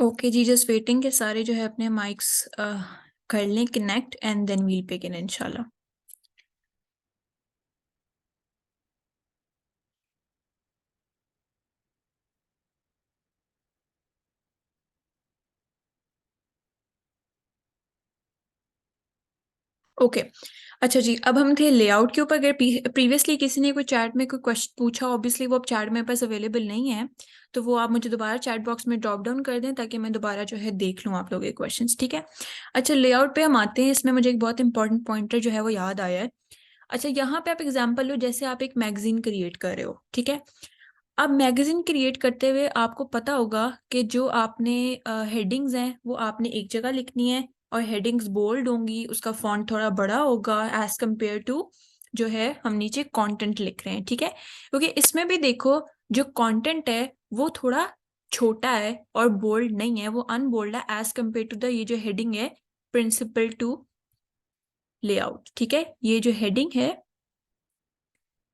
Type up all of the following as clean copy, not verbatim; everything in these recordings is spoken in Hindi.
ओके जी, जस्ट वेटिंग के सारे जो है अपने माइक्स कर लें connect and then we'll begin इंशाल्लाह। ओके अच्छा जी, अब हम थे लेआउट के ऊपर। अगर प्रीवियसली किसी ने कोई चैट में कोई क्वेश्चन पूछा, ऑब्वियसली वो अब चैट मेरे पास अवेलेबल नहीं है, तो वो आप मुझे दोबारा चैट बॉक्स में ड्रॉप डाउन कर दें ताकि मैं दोबारा जो है देख लूँ आप लोगों के क्वेश्चंस। ठीक है, अच्छा लेआउट पे हम आते हैं। इसमें मुझे एक बहुत इंपॉर्टेंट पॉइंटर जो है वो याद आया है। अच्छा, यहाँ पे आप एग्जाम्पल लो, जैसे आप एक मैगजीन क्रिएट कर रहे हो, ठीक है। अब मैगजीन क्रिएट करते हुए आपको पता होगा कि जो आपने हेडिंग्स हैं वो आपने एक जगह लिखनी है, और हेडिंग्स बोल्ड होंगी, उसका फॉन्ट थोड़ा बड़ा होगा एज कंपेयर टू जो है हम नीचे कंटेंट लिख रहे हैं। ठीक है, क्योंकि इसमें भी देखो जो कंटेंट है वो थोड़ा छोटा है और बोल्ड नहीं है, वो अनबोल्ड है एज कंपेयर टू द ये जो हेडिंग है प्रिंसिपल टू लेआउट। ठीक है, ये जो हेडिंग है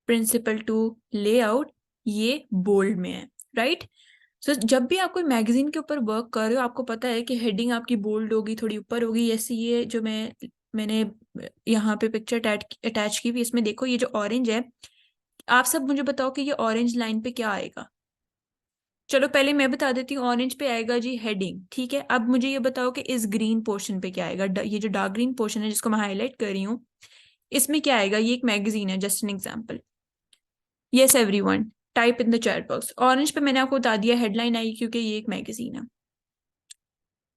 प्रिंसिपल टू लेआउट ये बोल्ड में है, राइट। सो जब भी आप कोई मैगजीन के ऊपर वर्क कर रहे हो, आपको पता है कि हेडिंग आपकी बोल्ड होगी, थोड़ी ऊपर होगी। ऐसे ये जो मैंने यहाँ पे पिक्चर अटैच की हुई, इसमें देखो ये जो ऑरेंज है, आप सब मुझे बताओ कि ये ऑरेंज लाइन पे क्या आएगा। चलो पहले मैं बता देती हूँ, ऑरेंज पे आएगा जी हेडिंग। ठीक है, अब मुझे ये बताओ कि इस ग्रीन पोर्शन पे क्या आएगा। ये जो डार्क ग्रीन पोर्शन है जिसको मैं हाईलाइट कर रही हूँ, इसमें क्या आएगा। ये एक मैगजीन है, just an example. Yes everyone, type in the chat box. Orange पे मैंने आपको बता दिया हेडलाइन आई क्योंकि ये एक मैगजीन है।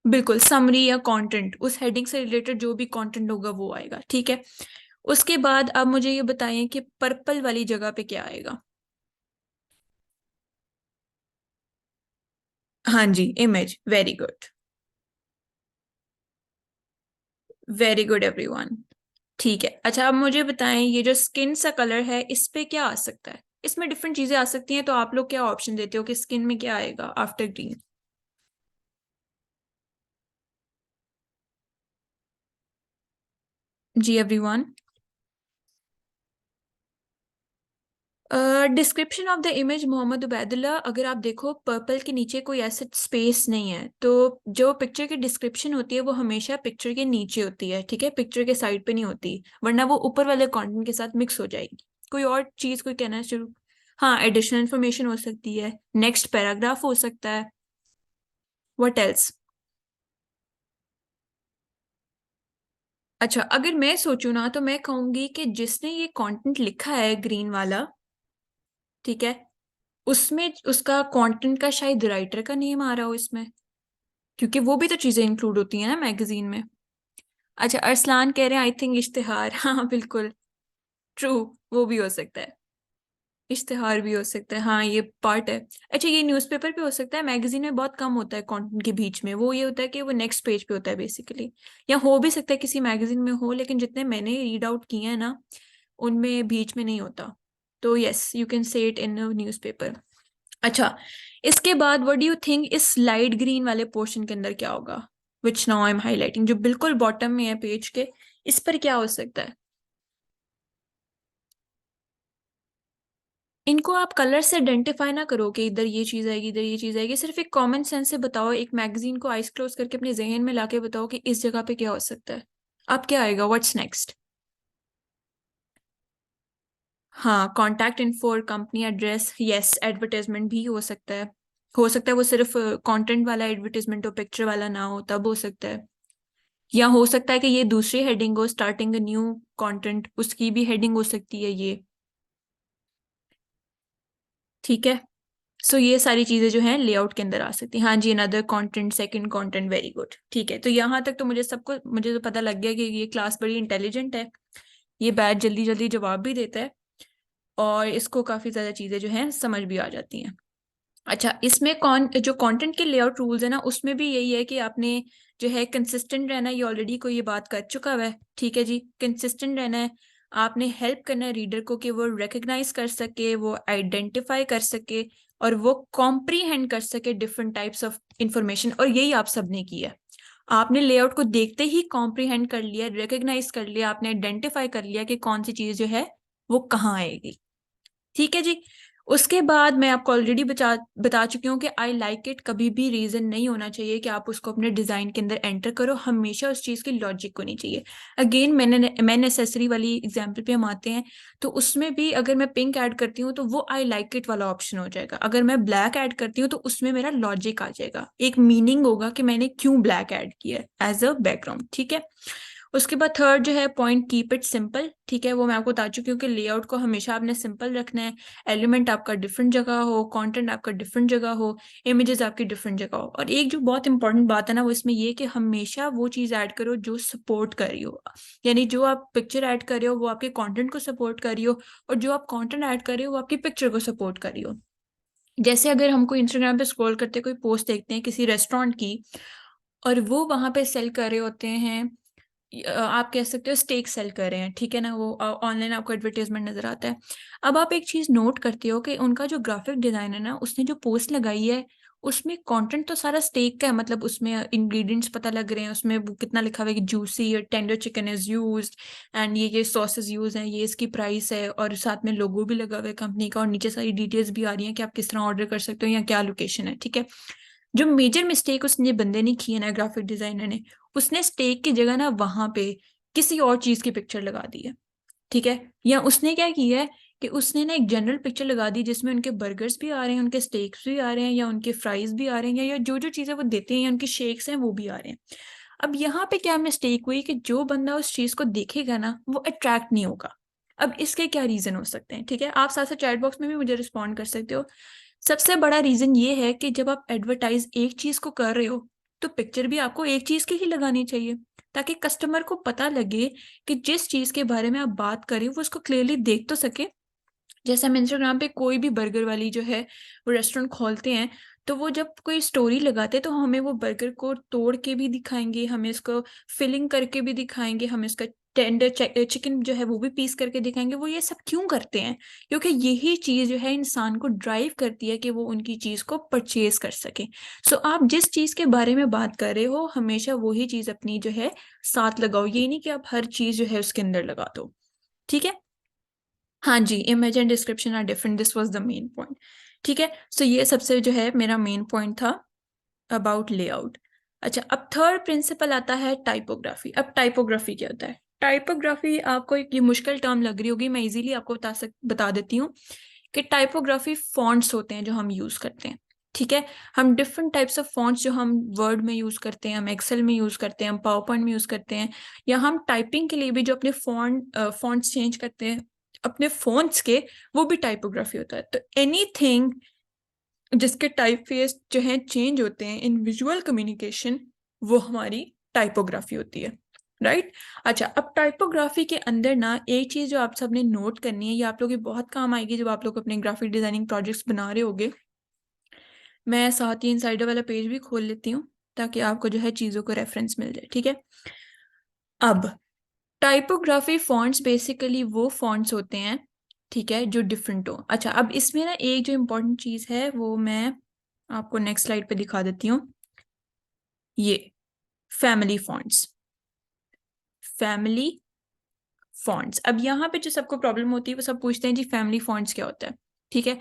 बिल्कुल, समरी या कंटेंट, उस हेडिंग से रिलेटेड जो भी कंटेंट होगा वो आएगा। ठीक है, उसके बाद अब मुझे ये बताएं कि पर्पल वाली जगह पे क्या आएगा। हाँ जी, image. Very good, very good everyone. ठीक है, अच्छा अब मुझे बताएं ये जो स्किन सा कलर है इस पे क्या आ सकता है। इसमें डिफरेंट चीजें आ सकती हैं, तो आप लोग क्या ऑप्शन देते हो कि स्किन में क्या आएगा आफ्टर ग्रीन। जी everyone. Description of the image Mohammad Ubaidullah. अगर आप देखो पर्पल के नीचे कोई ऐसा स्पेस नहीं है, तो जो पिक्चर की डिस्क्रिप्शन होती है वो हमेशा पिक्चर के नीचे होती है। ठीक है, पिक्चर के साइड पे नहीं होती, वरना वो ऊपर वाले कंटेंट के साथ मिक्स हो जाएगी। कोई और चीज कोई कहना है शुरू। हाँ, एडिशनल इन्फॉर्मेशन हो सकती है, नेक्स्ट पैराग्राफ हो सकता है। What else. अच्छा, अगर मैं सोचूं ना तो मैं कहूंगी कि जिसने ये कंटेंट लिखा है ग्रीन वाला, ठीक है, उसमें उसका कंटेंट का शायद राइटर का नेम आ रहा हो इसमें, क्योंकि वो भी तो चीजें इंक्लूड होती हैं ना मैगजीन में। अच्छा, अरसलान कह रहे हैं आई थिंक इश्तिहार। हाँ बिल्कुल, ट्रू, वो भी हो सकता है। इश्तिहार भी हो सकता है, हाँ ये पार्ट है। अच्छा, ये न्यूज़पेपर पे हो सकता है, मैगजीन में बहुत कम होता है कंटेंट के बीच में, वो ये होता है कि वो नेक्स्ट पेज पे होता है बेसिकली। या हो भी सकता है किसी मैगजीन में हो, लेकिन जितने मैंने रीड आउट किए हैं ना उनमें बीच में नहीं होता। तो yes, you can say it in newspaper. अच्छा, इसके बाद व्हाट डू यू थिंक इस लाइट ग्रीन वाले पोर्शन के अंदर क्या होगा, which now I am highlighting, जो बिल्कुल बॉटम में है पेज के, इस पर क्या हो सकता है। इनको आप कलर से आइडेंटिफाई ना करो कि इधर ये चीज आएगी इधर ये चीज आएगी, सिर्फ एक कॉमन सेंस से बताओ। एक मैगजीन को आइस क्लोज करके अपने जहन में लाके बताओ कि इस जगह पे क्या हो सकता है। अब क्या आएगा, व्हाट्स नेक्स्ट। हाँ, कॉन्टैक्ट इन्फो और कंपनी एड्रेस, यस। एडवर्टाइजमेंट भी हो सकता है, हो सकता है वो सिर्फ कंटेंट वाला एडवर्टाइजमेंट हो, पिक्चर वाला ना हो, तब हो सकता है। या हो सकता है कि ये दूसरी हेडिंग हो, स्टार्टिंग न्यू कंटेंट, उसकी भी हेडिंग हो सकती है ये। ठीक है, सो ये सारी चीजें जो हैं लेआउट के अंदर आ सकती हैं। हाँ जी, another content, second content, very good. ठीक है, तो यहाँ तक तो मुझे तो पता लग गया कि ये क्लास बड़ी इंटेलिजेंट है, ये बैच जल्दी जल्दी जवाब भी देता है, और इसको काफी ज्यादा चीजें जो हैं समझ भी आ जाती हैं। अच्छा, इसमें कौन जो कंटेंट के लेआउट रूल्स है ना, उसमें भी यही है कि आपने जो है कंसिस्टेंट रहना है। ये ऑलरेडी कोई ये बात कर चुका हुआ है, ठीक है जी, कंसिस्टेंट रहना है। आपने हेल्प करना है रीडर को कि वो रिकग्नाइज कर सके, वो आइडेंटिफाई कर सके, और वो कॉम्प्रीहेंड कर सके डिफरेंट टाइप्स ऑफ इंफॉर्मेशन, और यही आप सबने किया है। आपने लेआउट को देखते ही कॉम्प्रीहेंड कर लिया, रिकग्नाइज कर लिया, आपने आइडेंटिफाई कर लिया कि कौन सी चीज जो है वो कहाँ आएगी। ठीक है जी, उसके बाद मैं आपको ऑलरेडी बता चुकी हूँ कि आई लाइक इट कभी भी रीजन नहीं होना चाहिए कि आप उसको अपने डिजाइन के अंदर एंटर करो, हमेशा उस चीज की लॉजिक होनी चाहिए। अगेन मैं नेसेसरी वाली एग्जांपल पे हम आते हैं, तो उसमें भी अगर मैं पिंक ऐड करती हूँ तो वो आई लाइक इट वाला ऑप्शन हो जाएगा। अगर मैं ब्लैक ऐड करती हूँ तो उसमें मेरा लॉजिक आ जाएगा, एक मीनिंग होगा कि मैंने क्यों ब्लैक ऐड किया है एज अ बैकग्राउंड। ठीक है, उसके बाद थर्ड जो है पॉइंट, कीप इट सिंपल। ठीक है, वो मैं आपको बता चुकी हूँ कि लेआउट को हमेशा आपने सिंपल रखना है। एलिमेंट आपका डिफरेंट जगह हो, कंटेंट आपका डिफरेंट जगह हो, इमेजेस आपकी डिफरेंट जगह हो। और एक जो बहुत इंपॉर्टेंट बात है ना, वो इसमें ये कि हमेशा वो चीज़ ऐड करो जो सपोर्ट कर रही हो। यानी जो आप पिक्चर ऐड कर रहे हो वो आपके कंटेंट को सपोर्ट कर रही हो, और जो आप कंटेंट ऐड कर रहे हो वो आपकी पिक्चर को सपोर्ट कर रही हो। जैसे अगर हम कोई इंस्टाग्राम पे स्क्रॉल करते कोई पोस्ट देखते हैं किसी रेस्टोरेंट की, और वो वहां पे सेल कर रहे होते हैं, आप कह सकते हो स्टेक सेल कर रहे हैं, ठीक है ना, वो ऑनलाइन आपको एडवर्टाइजमेंट नजर आता है। अब आप एक चीज नोट करते हो कि उनका जो ग्राफिक डिजाइन है ना, उसने जो पोस्ट लगाई है उसमें कंटेंट तो सारा स्टेक का है, मतलब उसमें इंग्रेडिएंट्स पता लग रहे हैं, उसमें वो कितना लिखा हुआ है कि जूसी और tender chicken is used and ये सॉसेस यूज हैं, ये इसकी प्राइस है, और साथ में लोगो भी लगा हुआ है कंपनी का, और नीचे सारी डिटेल्स भी आ रही हैं कि आप किस तरह ऑर्डर कर सकते हो या क्या लोकेशन है। ठीक है, जो मेजर मिस्टेक उसने बंदे ने की है ना, ग्राफिक डिजाइनर ने, उसने स्टेक की जगह ना वहां पे किसी और चीज की पिक्चर लगा दी है। ठीक है, या उसने क्या किया है कि उसने ना एक जनरल पिक्चर लगा दी जिसमें उनके बर्गर्स भी आ रहे हैं, उनके स्टेक्स भी आ रहे हैं, या उनके फ्राइज भी आ रहे हैं, या जो जो चीजें वो देते हैं, या उनके शेक्स हैं वो भी आ रहे हैं। अब यहाँ पे क्या मिस्टेक हुई कि जो बंदा उस चीज को देखेगा ना वो अट्रैक्ट नहीं होगा। अब इसके क्या रीजन हो सकते हैं? ठीक है, आप साथ साथ चैट बॉक्स में भी मुझे रिस्पॉन्ड कर सकते हो। सबसे बड़ा रीजन ये है कि जब आप एडवर्टाइज एक चीज को कर रहे हो तो पिक्चर भी आपको एक चीज की ही लगानी चाहिए, ताकि कस्टमर को पता लगे कि जिस चीज के बारे में आप बात कर रहे हो वो उसको क्लियरली देख तो सके। जैसे हम इंस्टाग्राम पे कोई भी बर्गर वाली जो है वो रेस्टोरेंट खोलते हैं, तो वो जब कोई स्टोरी लगाते हैं तो हमें वो बर्गर को तोड़ के भी दिखाएंगे, हमें इसको फिलिंग करके भी दिखाएंगे, हमें इसका टेंडर चिकन जो है वो भी पीस करके दिखाएंगे। वो ये सब क्यों करते हैं? क्योंकि यही चीज जो है इंसान को ड्राइव करती है कि वो उनकी चीज को परचेज कर सके। सो आप जिस चीज के बारे में बात कर रहे हो हमेशा वही चीज अपनी जो है साथ लगाओ, ये नहीं कि आप हर चीज जो है उसके अंदर लगा दो। ठीक है, हाँ जी, image and description are different, this was the main point. ठीक है, सो ये सबसे जो है मेरा मेन पॉइंट था अबाउट लेआउट। अच्छा, अब थर्ड प्रिंसिपल आता है टाइपोग्राफी। अब टाइपोग्राफी क्या होता है? टाइपोग्राफी आपको एक ये मुश्किल टर्म लग रही होगी, मैं इजीली आपको बता देती हूँ कि टाइपोग्राफी फॉन्ट्स होते हैं जो हम यूज करते हैं। ठीक है, हम डिफरेंट टाइप्स ऑफ फॉन्ट्स जो हम वर्ड में यूज करते हैं, हम एक्सेल में यूज करते हैं, हम पावर पॉइंट में यूज करते हैं, या हम टाइपिंग के लिए भी जो अपने फॉन्ट्स चेंज करते हैं अपने फोन्स के, वो भी टाइपोग्राफी होता है। तो एनीथिंग जिसके टाइप फेस जो है चेंज होते हैं इन विजुअल कम्युनिकेशन, वो हमारी टाइपोग्राफी होती है। राइट? अच्छा, अब टाइपोग्राफी के अंदर ना एक चीज जो आप सबने नोट करनी है, ये आप लोगों के बहुत काम आएगी जब आप लोग अपने ग्राफिक डिजाइनिंग प्रोजेक्ट्स बना रहे होगे। मैं साथ ही इनसाइडर वाला पेज भी खोल लेती हूँ ताकि आपको जो है चीजों को रेफरेंस मिल जाए। ठीक है, अब टाइपोग्राफी फॉन्ट्स बेसिकली वो फॉन्ट्स होते हैं, ठीक है, जो डिफरेंट हो। अच्छा, अब इसमें ना एक जो इम्पोर्टेंट चीज है वो मैं आपको नेक्स्ट स्लाइड पे दिखा देती हूँ। ये फैमिली फॉन्ट्स, फैमिली फॉन्ट्स। अब यहाँ पे जो सबको प्रॉब्लम होती है वो सब पूछते हैं जी फैमिली फॉन्ट्स क्या होता है। ठीक है,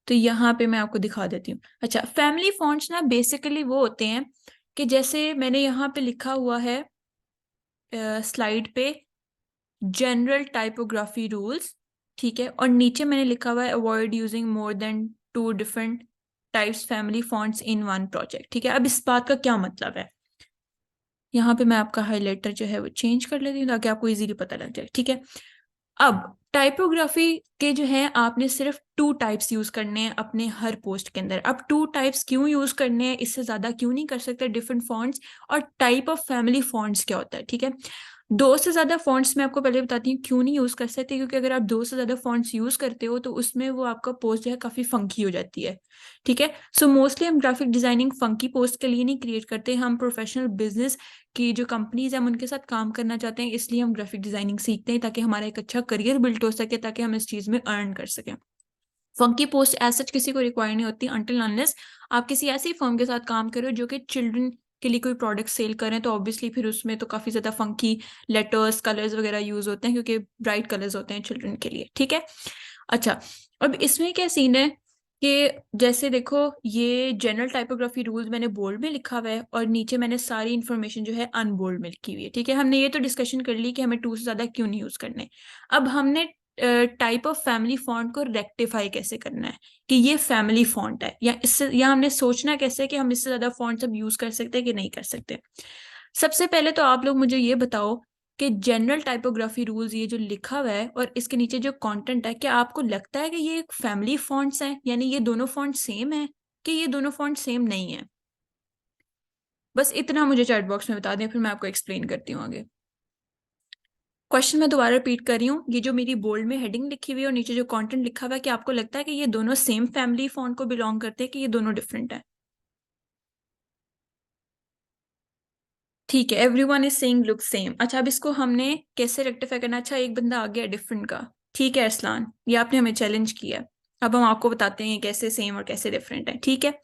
तो यहाँ पे मैं आपको दिखा देती हूँ। अच्छा, फैमिली फॉन्ट्स ना बेसिकली वो होते हैं कि जैसे मैंने यहाँ पे लिखा हुआ है स्लाइड पे, जनरल टाइपोग्राफी रूल्स। ठीक है, और नीचे मैंने लिखा हुआ है avoid using more than 2 different types family fonts in one project. ठीक है, अब इस बात का क्या मतलब है? यहाँ पे मैं आपका हाइलाइटर जो है वो चेंज कर लेती हूँ ताकि आपको इजीली पता लग जाए। ठीक है, अब टाइपोग्राफी के जो है आपने सिर्फ 2 टाइप्स यूज करने हैं अपने हर पोस्ट के अंदर। अब 2 टाइप्स क्यों यूज करने हैं, इससे ज्यादा क्यों नहीं कर सकते डिफरेंट फॉन्ट्स? और टाइप ऑफ फैमिली फॉन्ट्स क्या होता है? ठीक है, 2 से ज्यादा फॉन्ट्स मैं आपको पहले बताती हूँ क्यों नहीं यूज कर सकते, क्योंकि अगर आप 2 से ज्यादा फॉन्ट्स यूज करते हो तो उसमें वो आपका पोस्ट जो है काफी फंकी हो जाती है। ठीक है, सो मोस्टली हम ग्राफिक डिजाइनिंग फंकी पोस्ट के लिए नहीं क्रिएट करते, हम प्रोफेशनल बिजनेस की जो कंपनीज हैं हम उनके साथ काम करना चाहते हैं, इसलिए हम ग्राफिक डिजाइनिंग सीखते हैं ताकि हमारा एक अच्छा करियर बिल्ड हो सके, ताकि हम इस चीज में अर्न कर सकें। फंकी पोस्ट एज सच किसी को रिक्वायर नहीं होती अनटिल अनलेस आप किसी ऐसी फर्म के साथ काम करो जो कि चिल्ड्रन के लिए कोई प्रोडक्ट सेल करें, तो ऑब्वियसली फिर उसमें तो काफी ज्यादा फंकी लेटर्स कलर्स वगैरह यूज होते हैं, क्योंकि ब्राइट कलर्स होते हैं चिल्ड्रन के लिए। ठीक है, अच्छा, अब इसमें क्या सीन है कि जैसे देखो ये जनरल टाइपोग्राफी रूल्स मैंने बोल्ड में लिखा हुआ है और नीचे मैंने सारी इन्फॉर्मेशन जो है अनबोल्ड में लिखी हुई है, ठीक है। हमने ये तो डिस्कशन कर ली कि हमें टू से ज्यादा क्यों नहीं यूज करने। अब हमने टाइप ऑफ फैमिली फॉन्ट को रेक्टिफाई कैसे करना है कि ये फैमिली फॉन्ट है, या इससे, या हमने सोचना कैसे है कि हम इससे ज्यादा फॉन्ट अब यूज कर सकते हैं कि नहीं कर सकते। सबसे पहले तो आप लोग मुझे ये बताओ कि जनरल टाइपोग्राफी रूल्स ये जो लिखा हुआ है और इसके नीचे जो कंटेंट है, क्या आपको लगता है कि ये एक फैमिली फॉन्ट्स हैं, यानी ये दोनों फॉन्ट सेम है कि ये दोनों फॉन्ट सेम नहीं है? बस इतना मुझे चैट बॉक्स में बता दें, फिर मैं आपको एक्सप्लेन करती हूँ आगे। क्वेश्चन मैं दोबारा रिपीट कर रही हूँ, ये जो मेरी बोल्ड में हेडिंग लिखी हुई है और नीचे जो कंटेंट लिखा हुआ है, कि आपको लगता है कि ये दोनों सेम फैमिली फॉन्ट को बिलोंग करते हैं कि ये दोनों डिफरेंट है? ठीक है, everyone is saying look same. अच्छा, अब इसको हमने कैसे रेक्टिफाई करना? अच्छा, एक बंदा आ गया डिफरेंट का। ठीक है अरसलान, ये आपने हमें चैलेंज किया। अब हम आपको बताते हैं कैसे सेम और कैसे डिफरेंट है, ठीक है।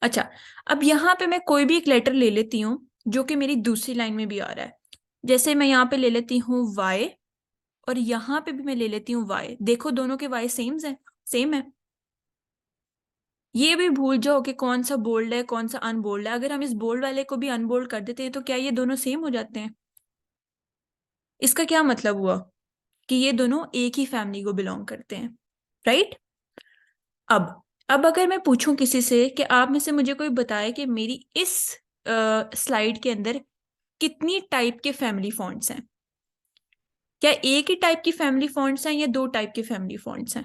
अच्छा, अब यहाँ पे मैं कोई भी एक लेटर ले लेती हूँ जो कि मेरी दूसरी लाइन में भी आ रहा है। जैसे मैं यहाँ पे ले लेती हूँ वाई, और यहाँ पे भी मैं ले लेती हूँ वाई। देखो दोनों के वाई सेम है। ये भी भूल जाओ कि कौन सा बोल्ड है कौन सा अनबोल्ड है। अगर हम इस बोल्ड वाले को भी अनबोल्ड कर देते हैं तो क्या ये दोनों सेम हो जाते हैं? इसका क्या मतलब हुआ कि ये दोनों एक ही फैमिली को बिलोंग करते हैं, राइट। अब अगर मैं पूछूं किसी से कि आप में से मुझे कोई बताए कि मेरी इस स्लाइड के अंदर कितनी टाइप के फैमिली फॉन्ट्स हैं, क्या एक ही टाइप की फैमिली फॉन्ट्स हैं या दो टाइप के फैमिली फॉन्ट्स हैं?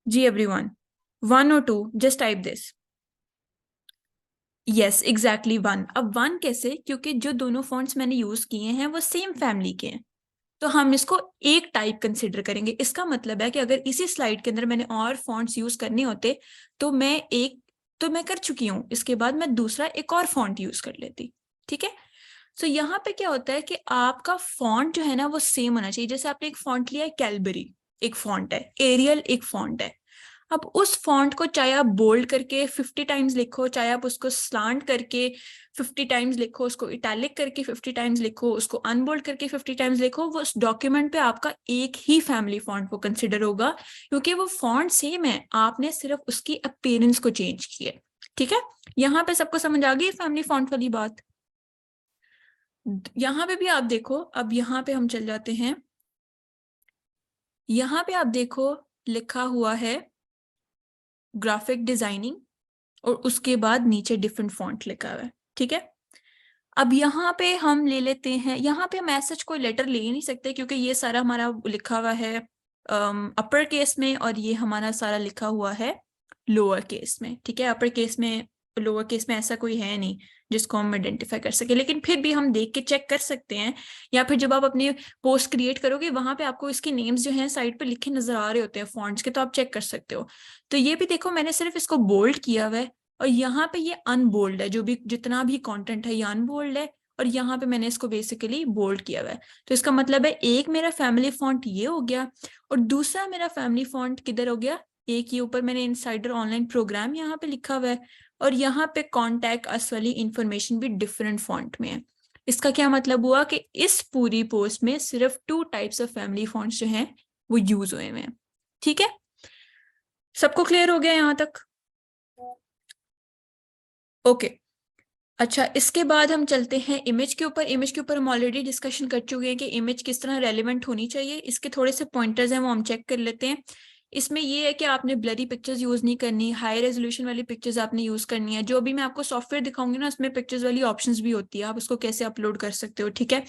जी एवरीवन, वन और two, just type this. Yes exactly one. अब वन कैसे? क्योंकि जो दोनों फॉन्ट्स मैंने यूज किए हैं वो सेम फैमिली के हैं, तो हम इसको एक टाइप कंसिडर करेंगे। इसका मतलब है कि अगर इसी स्लाइड के अंदर मैंने और फॉन्ट्स यूज करने होते तो मैं कर चुकी हूं, इसके बाद मैं दूसरा एक और फॉन्ट यूज कर लेती, ठीक है। सो यहाँ पे क्या होता है कि आपका फॉन्ट जो है ना वो सेम होना चाहिए। जैसे आपने एक फॉन्ट लिया है कैलबरी, एक फॉन्ट है एरियल, एक फॉन्ट है। अब उस फॉन्ट को चाहे आप बोल्ड करके 50 टाइम्स लिखो, चाहे आप उसको स्लांट करके 50 टाइम्स लिखो, उसको इटैलिक करके 50 टाइम्स लिखो, उसको अनबोल्ड करके 50 टाइम्स लिखो, वो उस डॉक्यूमेंट पे आपका एक ही फैमिली फॉन्ट को कंसिडर होगा, क्योंकि वो फॉन्ट सेम है, आपने सिर्फ उसकी अपीयरेंस को चेंज किया। ठीक है, यहाँ पे सबको समझ आ गई फैमिली फॉन्ट वाली बात? यहाँ पे भी आप देखो, अब यहाँ पे हम चल जाते हैं, यहाँ पे आप देखो लिखा हुआ है ग्राफिक डिजाइनिंग, और उसके बाद नीचे डिफरेंट फॉन्ट लिखा हुआ है, ठीक है। अब यहाँ पे हम ले लेते हैं, यहाँ पे हम ऐसा कोई लेटर ले ही नहीं सकते क्योंकि ये सारा हमारा लिखा हुआ है अपर केस में, और ये हमारा सारा लिखा हुआ है लोअर केस में, ठीक है। अपर केस में लोअर केस में ऐसा कोई है नहीं जिसको हम आइडेंटिफाई कर सके, लेकिन फिर भी हम देख के चेक कर सकते हैं। या फिर जब आप अपनी पोस्ट क्रिएट करोगे वहां पे आपको इसके नेम्स जो हैं साइड पे लिखे नजर आ रहे होते हैं फॉन्ट्स के, तो आप चेक कर सकते हो। तो ये भी देखो मैंने सिर्फ इसको बोल्ड किया हुआ है, और यहाँ पे ये अनबोल्ड है, जो भी जितना भी कंटेंट है ये अनबोल्ड है, और यहाँ पे मैंने इसको बेसिकली बोल्ड किया हुआ है। तो इसका मतलब है एक मेरा फैमिली फॉन्ट ये हो गया, और दूसरा मेरा फैमिली फॉन्ट किधर हो गया? एक ये ऊपर मैंने इनसाइडर ऑनलाइन प्रोग्राम यहाँ पे लिखा हुआ है, और यहाँ पे कॉन्टैक्ट अस वाली इंफॉर्मेशन भी डिफरेंट फॉन्ट में है। इसका क्या मतलब हुआ कि इस पूरी पोस्ट में सिर्फ two types of family fonts जो हैं वो यूज हुए हैं, ठीक है। सबको क्लियर हो गया यहाँ तक? ओके। अच्छा, इसके बाद हम चलते हैं इमेज के ऊपर। इमेज के ऊपर हम ऑलरेडी डिस्कशन कर चुके हैं कि इमेज किस तरह रेलिवेंट होनी चाहिए। इसके थोड़े से पॉइंटर्स हैं वो हम चेक कर लेते हैं। इसमें ये है कि आपने ब्लरी पिक्चर्स यूज नहीं करनी, हाई रेजोल्यूशन वाली पिक्चर्स आपने यूज करनी है। जो भी मैं आपको सॉफ्टवेयर दिखाऊंगी ना उसमें पिक्चर्स वाली ऑप्शंस भी होती है, आप उसको कैसे अपलोड कर सकते हो, ठीक है।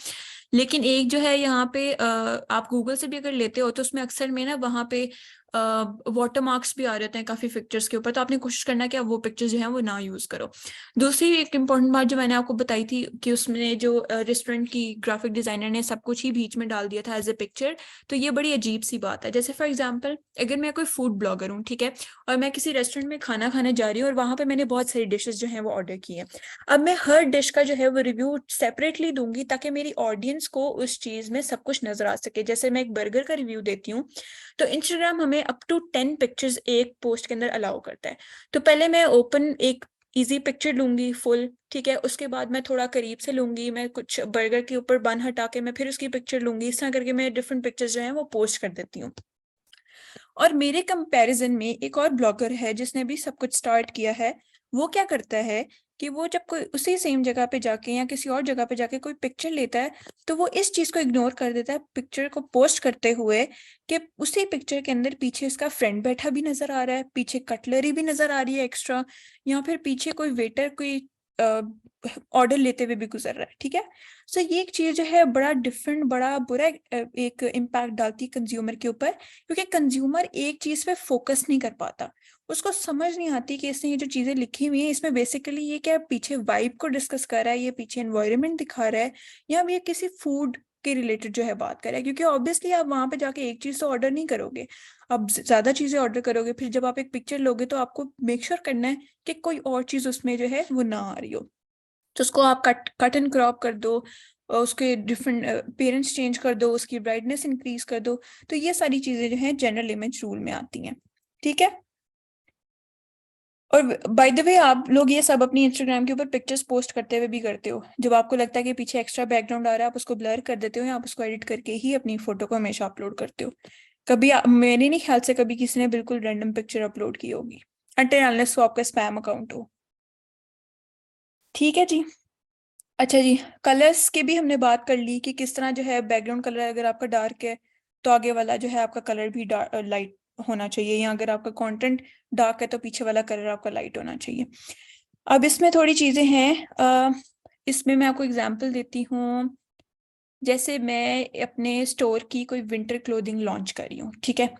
लेकिन एक जो है यहाँ पे आप गूगल से भी अगर लेते हो तो उसमें अक्सर में ना वहाँ पे वाटर मार्क्स भी आ जाते हैं काफी पिक्चर्स के ऊपर, तो आपने कोशिश करना है कि आप वो पिक्चर्स जो है वो ना यूज करो। दूसरी एक इम्पॉर्टेंट बात जो मैंने आपको बताई थी कि उसमें जो रेस्टोरेंट की ग्राफिक डिजाइनर ने सब कुछ ही बीच में डाल दिया था एज ए पिक्चर, तो ये बड़ी अजीब सी बात है। जैसे फॉर एग्जांपल अगर मैं कोई फूड ब्लॉगर हूँ, ठीक है, और मैं किसी रेस्टोरेंट में खाना खाने जा रही हूँ और वहां पे मैंने बहुत सारी डिशेस जो है वो ऑर्डर की है। अब मैं हर डिश का जो है वो रिव्यू सेपरेटली दूंगी ताकि मेरी ऑडियंस को उस चीज में सब कुछ नजर आ सके। जैसे मैं एक बर्गर का रिव्यू देती हूँ तो इंस्टाग्राम हमें अप टू 10 पिक्चर्स एक पोस्ट के अंदर अलाउ करता है। तो पहले मैं ओपन एक इजी पिक्चर लूंगी फुल, ठीक है। उसके बाद मैं थोड़ा करीब से लूंगी, मैं कुछ बर्गर के ऊपर बन हटा के मैं फिर उसकी पिक्चर लूंगी। इस तरह करके मैं डिफरेंट पिक्चर्स जो हैं वो पोस्ट कर देती हूँ। और मेरे कंपैरिजन में एक और ब्लॉगर है जिसने भी सब कुछ स्टार्ट किया है। वो क्या करता है कि वो जब कोई उसी सेम जगह पे जाके या किसी और जगह पे जाके कोई पिक्चर लेता है, तो वो इस चीज को इग्नोर कर देता है पिक्चर को पोस्ट करते हुए, कि उसी पिक्चर के अंदर पीछे उसका फ्रेंड बैठा भी नजर आ रहा है, पीछे कटलरी भी नजर आ रही है एक्स्ट्रा, या फिर पीछे कोई वेटर कोई ऑर्डर लेते हुए भी गुजर रहा है, ठीक है। सो ये एक चीज जो है बड़ा डिफरेंट, बड़ा बुरा एक इम्पैक्ट डालती है कंज्यूमर के ऊपर, क्योंकि कंज्यूमर एक चीज पे फोकस नहीं कर पाता। उसको समझ नहीं आती कि इसने ये जो चीजें लिखी हुई है इसमें बेसिकली ये क्या पीछे वाइब को डिस्कस कर रहा है, ये पीछे एनवायरनमेंट दिखा रहा है, या ये किसी फूड के रिलेटेड जो है बात कर रहा है। क्योंकि ऑब्वियसली आप वहां पे जाके एक चीज तो ऑर्डर नहीं करोगे, अब ज्यादा चीजें ऑर्डर करोगे। फिर जब आप एक पिक्चर लोगे तो आपको मेक श्योर करना है कि कोई और चीज उसमें जो है वो ना आ रही हो। तो उसको आप कट एंड क्रॉप कर दो, और उसके डिफरेंट पेरेंट्स चेंज कर दो, उसकी ब्राइटनेस इंक्रीज कर दो। तो ये सारी चीजें जो है जनरल इमेज रूल में आती हैं, ठीक है। और बाय द वे आप लोग ये सब अपनी इंस्टाग्राम के ऊपर पिक्चर्स पोस्ट करते हुए भी करते हो, जब आपको लगता है कि पीछे एक्स्ट्रा बैकग्राउंड आ रहा है आप उसको ब्लर कर देते हो, या आप उसको एडिट करके ही अपनी फोटो को हमेशा अपलोड करते हो। कभी मेरे नहीं ख्याल से कभी किसी ने बिल्कुल रैंडम पिक्चर अपलोड की होगी, अनटिल अनलेस वो आपका स्पैम अकाउंट हो, ठीक है जी। अच्छा जी, कलर्स की भी हमने बात कर ली कि किस तरह जो है बैकग्राउंड कलर अगर आपका डार्क है तो आगे वाला जो है आपका कलर भी लाइट होना चाहिए, या अगर आपका कंटेंट डार्क है तो पीछे वाला कलर आपका लाइट होना चाहिए। अब इसमें थोड़ी चीजें हैं, इसमें मैं आपको एग्जांपल देती हूँ। जैसे मैं अपने स्टोर की कोई विंटर क्लोथिंग लॉन्च कर रही हूँ, ठीक है।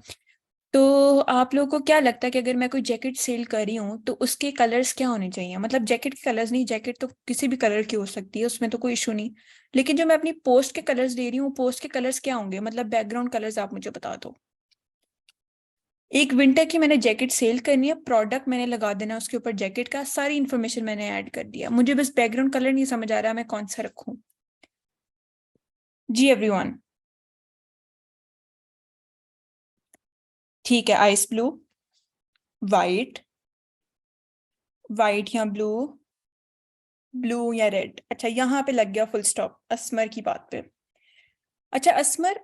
तो आप लोगों को क्या लगता है कि अगर मैं कोई जैकेट सेल कर रही हूँ तो उसके कलर्स क्या होने चाहिए? मतलब जैकेट के कलर्स नहीं, जैकेट तो किसी भी कलर की हो सकती है, उसमें तो कोई इशू नहीं। लेकिन जो मैं अपनी पोस्ट के कलर्स दे रही हूँ, पोस्ट के कलर्स क्या होंगे? मतलब बैकग्राउंड कलर्स आप मुझे बता दो। एक विंटर की मैंने जैकेट सेल करनी है, प्रोडक्ट मैंने लगा देना है उसके ऊपर जैकेट का, सारी इन्फॉर्मेशन मैंने ऐड कर दिया, मुझे बस बैकग्राउंड कलर नहीं समझ आ रहा मैं कौन सा रखूं। जी एवरीवन। ठीक है, आइस ब्लू, वाइट, वाइट या ब्लू, ब्लू या रेड। अच्छा, यहाँ पे लग गया फुल स्टॉप असमर की बात पे। अच्छा असमर,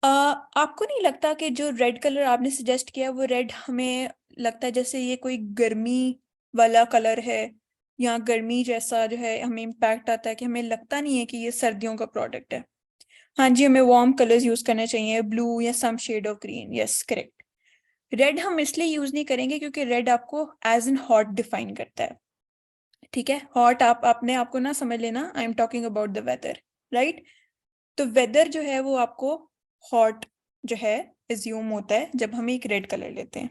आपको नहीं लगता कि जो रेड कलर आपने सजेस्ट किया वो रेड हमें लगता है जैसे ये कोई गर्मी वाला कलर है, या गर्मी जैसा जो है हमें इम्पैक्ट आता है कि हमें लगता नहीं है कि ये सर्दियों का प्रोडक्ट है। हाँ जी, हमें वार्म कलर्स यूज करने चाहिए, ब्लू या some shade of green, yes correct. Red हम इसलिए यूज नहीं करेंगे क्योंकि रेड आपको एज एन हॉट डिफाइन करता है, ठीक है। हॉट आप अपने आप को ना समझ लेना, I am talking about the weather, right. तो वेदर जो है वो आपको हॉट जो है एज्यूम होता है जब हम एक रेड कलर लेते हैं,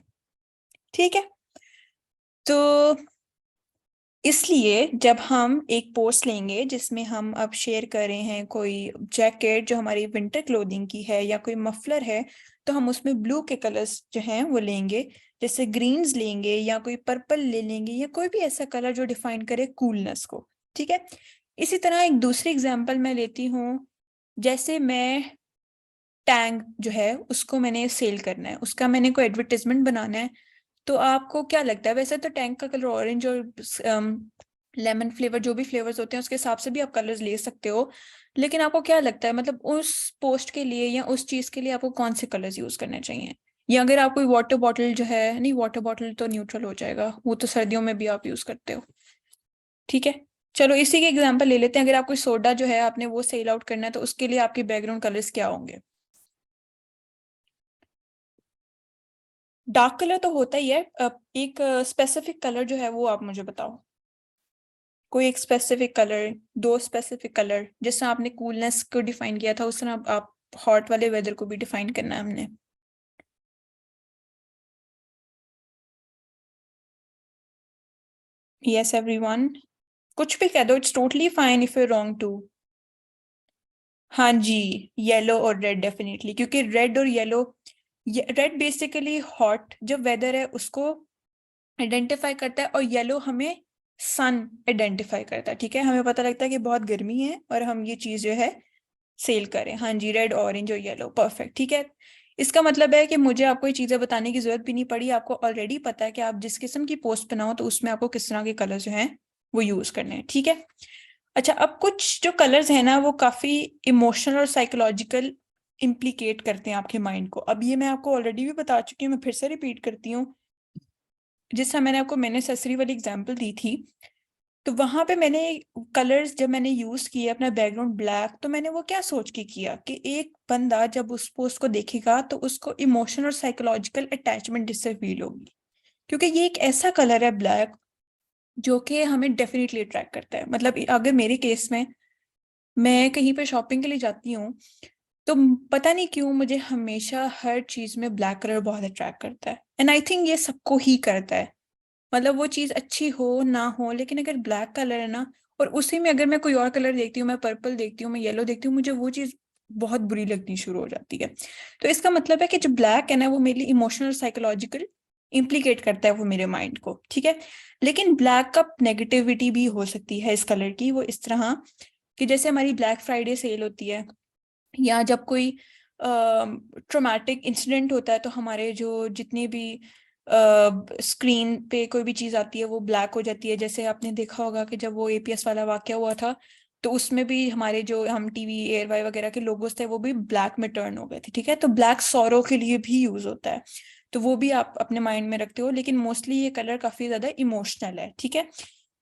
ठीक है। तो इसलिए जब हम एक पोस्ट लेंगे जिसमें हम अब शेयर कर रहे हैं कोई जैकेट जो हमारी विंटर क्लोथिंग की है या कोई मफलर है, तो हम उसमें ब्लू के कलर्स जो हैं वो लेंगे, जैसे ग्रीन्स लेंगे या कोई पर्पल ले लेंगे, या कोई भी ऐसा कलर जो डिफाइन करे कूलनेस को, ठीक है। इसी तरह एक दूसरी एग्जांपल मैं लेती हूँ। जैसे मैं टैंग जो है उसको मैंने सेल करना है, उसका मैंने कोई एडवर्टाइजमेंट बनाना है, तो आपको क्या लगता है? वैसे तो टैंक का कलर ऑरेंज और लेमन फ्लेवर जो भी फ्लेवर्स होते हैं उसके हिसाब से भी आप कलर्स ले सकते हो, लेकिन आपको क्या लगता है मतलब उस पोस्ट के लिए या उस चीज के लिए आपको कौन से कलर्स यूज करने चाहिए? या अगर आप कोई वाटर बॉटल जो है, नहीं वाटर बॉटल तो न्यूट्रल हो जाएगा, वो तो सर्दियों में भी आप यूज करते हो, ठीक है। चलो इसी के एग्जाम्पल ले लेते हैं, अगर आप कोई सोडा जो है आपने वो सेल आउट करना है तो उसके लिए आपके बैकग्राउंड कलर्स क्या होंगे? डार्क कलर तो होता ही है, एक स्पेसिफिक कलर जो है वो आप मुझे बताओ, कोई एक स्पेसिफिक कलर, दो स्पेसिफिक कलर, जिस तरह आपने कूलनेस को डिफाइन किया था उस तरह आप हॉट वाले वेदर को भी डिफाइन करना है हमने। यस एवरीवन, कुछ भी कह दो, it's totally fine if you wrong too. हाँ जी, येलो और रेड डेफिनेटली, क्योंकि रेड और येलो, रेड बेसिकली हॉट जो वेदर है उसको आइडेंटिफाई करता है, और येलो हमें सन आइडेंटिफाई करता है, ठीक है। हमें पता लगता है कि बहुत गर्मी है और हम ये चीज जो है सेल करें। हाँ जी, रेड ऑरेंज और येलो, परफेक्ट, ठीक है। इसका मतलब है कि मुझे आपको ये चीज़ें बताने की जरूरत भी नहीं पड़ी, आपको ऑलरेडी पता है कि आप जिस किस्म की पोस्ट बनाओ तो उसमें आपको किस तरह के कलर जो हैं वो यूज करने हैं, ठीक है। अच्छा, अब कुछ जो कलर्स हैं ना वो काफी इमोशनल और साइकोलॉजिकल इम्प्लीकेट करते हैं आपके माइंड को। अब ये मैं आपको ऑलरेडी भी बता चुकी हूँ, मैं फिर से रिपीट करती हूँ। जिस तरह मैंने आपको मैंने ससरी वाली एग्जांपल दी थी, तो वहां पे मैंने कलर्स जब मैंने यूज किए अपना बैकग्राउंड ब्लैक, तो मैंने वो क्या सोच के किया कि एक बंदा जब उस पोस्ट को देखेगा तो उसको इमोशनल और साइकोलॉजिकल अटैचमेंट इससे फील होगी, क्योंकि ये एक ऐसा कलर है ब्लैक जो कि हमें डेफिनेटली अट्रैक्ट करता है। मतलब अगर मेरे केस में मैं कहीं पे शॉपिंग के लिए जाती हूँ तो पता नहीं क्यों मुझे हमेशा हर चीज में ब्लैक कलर बहुत अट्रैक्ट करता है, एंड आई थिंक ये सबको ही करता है। मतलब वो चीज अच्छी हो ना हो, लेकिन अगर ब्लैक कलर है ना, और उसी में अगर मैं कोई और कलर देखती हूँ, मैं पर्पल देखती हूँ, मैं येलो देखती हूँ, मुझे वो चीज बहुत बुरी लगनी शुरू हो जाती है। तो इसका मतलब है कि जो ब्लैक है ना वो मेरे लिए इमोशनल साइकोलॉजिकल इम्प्लीकेट करता है वो मेरे माइंड को, ठीक है। लेकिन ब्लैक का नेगेटिविटी भी हो सकती है इस कलर की, वो इस तरह कि जैसे हमारी ब्लैक फ्राइडे सेल होती है, या जब कोई ट्रोमैटिक इंसिडेंट होता है तो हमारे जो जितने भी स्क्रीन पे कोई भी चीज आती है वो ब्लैक हो जाती है। जैसे आपने देखा होगा कि जब वो एपीएस वाला वाकया हुआ था तो उसमें भी हमारे जो हम टीवी एयरवाई वगैरह के लोगोस थे वो भी ब्लैक में टर्न हो गए थे, ठीक है। तो ब्लैक सौरों के लिए भी यूज होता है, तो वो भी आप अपने माइंड में रखते हो, लेकिन मोस्टली ये कलर काफी ज्यादा इमोशनल है, ठीक है।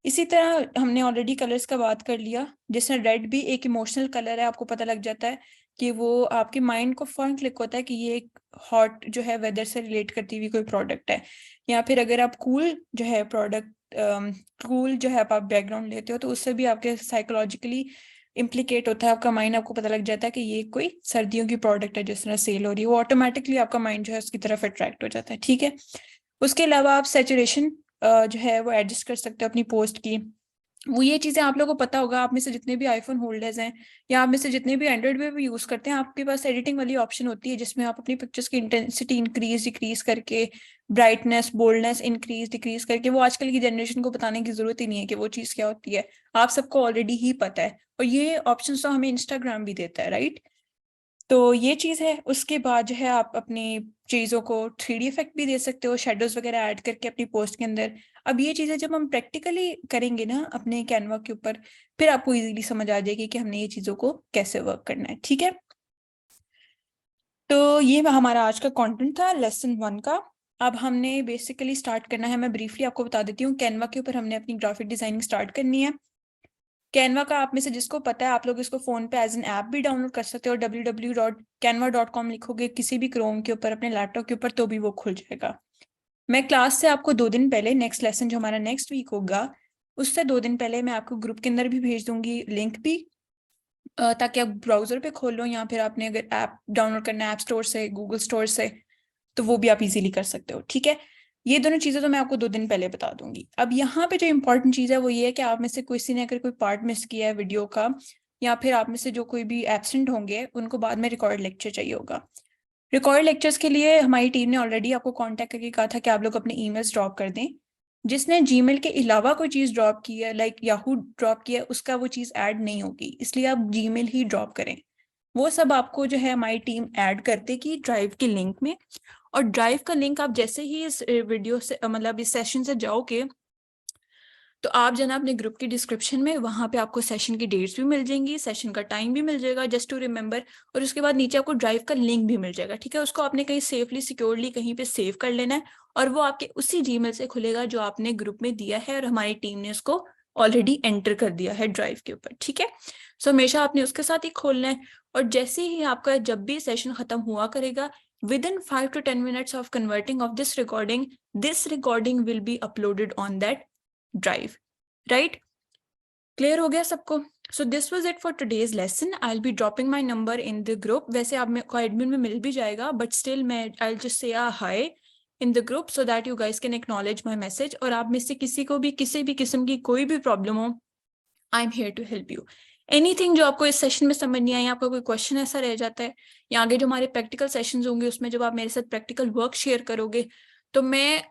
इसी तरह हमने ऑलरेडी कलर्स का बात कर लिया, जैसे रेड भी एक इमोशनल कलर है, आपको पता लग जाता है कि वो आपके माइंड को फौरन क्लिक होता है कि ये एक हॉट जो है वेदर से रिलेट करती हुई कोई प्रोडक्ट है। या फिर अगर आप कूल जो है प्रोडक्ट कूल जो है आप बैकग्राउंड लेते हो तो उससे भी आपके साइकोलॉजिकली इम्प्लीकेट होता है आपका माइंड, आपको पता लग जाता है कि ये कोई सर्दियों की प्रोडक्ट है जिस तरह सेल हो रही है, वो ऑटोमेटिकली आपका माइंड जो है उसकी तरफ अट्रैक्ट हो जाता है, ठीक है। उसके अलावा आप सैचुरेशन जो है वो एडजस्ट कर सकते हो अपनी पोस्ट की। वो ये चीजें आप लोगों को पता होगा, आप में से जितने भी आईफोन होल्डर्स हैं या आप में से जितने भी एंड्रॉइड पे भी यूज करते हैं, आपके पास एडिटिंग वाली ऑप्शन होती है जिसमें आप अपनी पिक्चर्स की इंटेंसिटी इंक्रीज डिक्रीज करके, ब्राइटनेस बोल्डनेस इंक्रीज डिक्रीज करके, वो आजकल की जनरेशन को बताने की जरूरत ही नहीं है कि वो चीज क्या होती है, आप सबको ऑलरेडी ही पता है। और ये ऑप्शन तो हमें इंस्टाग्राम भी देता है, राइट। तो ये चीज है। उसके बाद जो है आप अपनी चीजों को 3D इफेक्ट भी दे सकते हो, शेडोज वगैरह ऐड करके अपनी पोस्ट के अंदर। अब ये चीजें जब हम प्रैक्टिकली करेंगे ना अपने कैनवा के ऊपर, फिर आपको इजीली समझ आ जाएगी कि हमने ये चीजों को कैसे वर्क करना है, ठीक है। तो ये हमारा आज का कंटेंट था लेसन 1 का। अब हमने बेसिकली स्टार्ट करना है, मैं ब्रीफली आपको बता देती हूँ, कैनवा के ऊपर हमने अपनी ग्राफिक डिजाइनिंग स्टार्ट करनी है। कैनवा का आप में से जिसको पता है, आप लोग इसको फोन पे एज एन ऐप भी डाउनलोड कर सकते हो, www.canva.com लिखोगे किसी भी क्रोम के ऊपर अपने लैपटॉप के ऊपर तो भी वो खुल जाएगा। मैं क्लास से आपको 2 दिन पहले, नेक्स्ट लेसन जो हमारा नेक्स्ट वीक होगा उससे 2 दिन पहले मैं आपको ग्रुप के अंदर भी भेज दूंगी लिंक भी, ताकि आप ब्राउजर पे खोल लो, या फिर आपने अगर ऐप डाउनलोड करना है ऐप स्टोर से, गूगल स्टोर से, तो वो भी आप इजीली कर सकते हो, ठीक है। ये दोनों चीजें तो मैं आपको 2 दिन पहले बता दूंगी। अब यहाँ पे जो इंपॉर्टेंट चीज है वो ये है कि आप में से किसी ने अगर कोई पार्ट मिस किया है वीडियो का, या फिर आप में से जो कोई भी एब्सेंट होंगे उनको बाद में रिकॉर्ड लेक्चर चाहिए होगा। रिकॉर्ड लेक्चर्स के लिए हमारी टीम ने ऑलरेडी आपको कांटेक्ट करके कहा था कि आप लोग अपने ईमेल्स ड्रॉप कर दें। जिसने जीमेल के अलावा कोई चीज़ ड्रॉप की है, लाइक याहू ड्रॉप किया है, उसका वो चीज़ ऐड नहीं होगी, इसलिए आप जीमेल ही ड्रॉप करें। वो सब आपको जो है हमारी टीम ऐड कर देगी ड्राइव के लिंक में। और ड्राइव का लिंक आप जैसे ही इस वीडियो से मतलब इस सेशन से जाओगे तो आप जना अपने ग्रुप की डिस्क्रिप्शन में, वहां पे आपको सेशन की डेट्स भी मिल जाएंगी, सेशन का टाइम भी मिल जाएगा जस्ट टू रिमेंबर, और उसके बाद नीचे आपको ड्राइव का लिंक भी मिल जाएगा, ठीक है। उसको आपने कहीं सेफली सिक्योरली कहीं पे सेव कर लेना है, और वो आपके उसी जीमेल से खुलेगा जो आपने ग्रुप में दिया है, और हमारी टीम ने उसको ऑलरेडी एंटर कर दिया है ड्राइव के ऊपर, ठीक है। सो हमेशा आपने उसके साथ ही खोलना है, और जैसे ही आपका जब भी सेशन खत्म हुआ करेगा, within 5 to 10 minutes of converting of this recording will be uploaded on that drive, right? Clear हो गया सबको? So this was it for today's lesson. I will be dropping my number in the group, वैसे आप मेरे को एडमिन में मिल भी जाएगा, बट स्टिल मैं I will just say hi in the group so that you guys can acknowledge my message. और आप में से किसी को भी किसी भी किस्म की कोई भी प्रॉब्लम हो, I am here to help you. Anything जो आपको इस सेशन में समझ नहीं आया, आपका कोई क्वेश्चन ऐसा रह जाता है, या आगे जो हमारे प्रैक्टिकल सेशंस होंगे उसमें जब आप मेरे साथ प्रैक्टिकल वर्क शेयर करोगे, तो मैं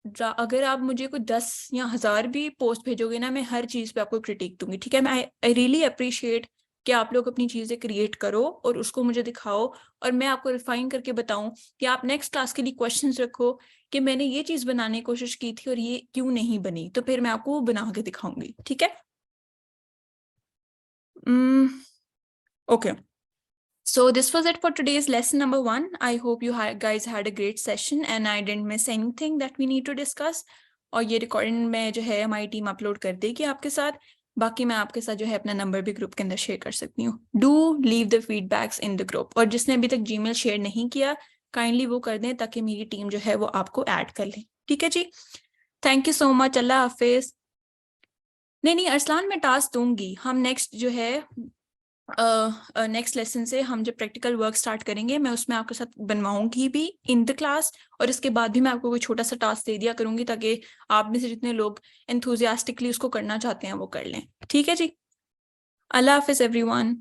अगर आप मुझे कोई 10 या 1000 भी पोस्ट भेजोगे ना, मैं हर चीज पे आपको क्रिटिक दूंगी, ठीक है। मैं आई रियली अप्रिशिएट कि आप लोग अपनी चीज़ें क्रिएट करो और उसको मुझे दिखाओ और मैं आपको रिफाइन करके बताऊं कि आप नेक्स्ट क्लास के लिए क्वेश्चंस रखो कि मैंने ये चीज़ बनाने की कोशिश की थी और ये क्यों नहीं बनी, तो फिर मैं आपको वो बना के दिखाऊंगी, ठीक है? Okay, so this was it for today's lesson number 1. I hope you guys had a great session and I didn't miss anything that we need to discuss. और ये रिकॉर्डिंग में जो है हमारी टीम अपलोड कर देगी आपके साथ। बाकी मैं आपके साथ जो है अपना नंबर भी ग्रुप के अंदर शेयर कर सकती हूँ। Do leave the feedbacks in the group, और जिसने अभी तक जीमेल शेयर नहीं किया काइंडली वो कर दें ताकि मेरी टीम जो है वो आपको ऐड कर ले, ठीक है जी? थैंक यू सो मच, अल्लाह हाफिज। नहीं अरसलान, मैं टास्क दूंगी। हम नेक्स्ट जो है नेक्स्ट लेसन से हम जब प्रैक्टिकल वर्क स्टार्ट करेंगे मैं उसमें आपके साथ बनवाऊंगी भी इन द क्लास, और इसके बाद भी मैं आपको कोई छोटा सा टास्क दे दिया करूंगी ताकि आप में से जितने लोग एंथुजियास्टिकली उसको करना चाहते हैं वो कर लें, ठीक है जी? अल्लाह हाफिज एवरीवन।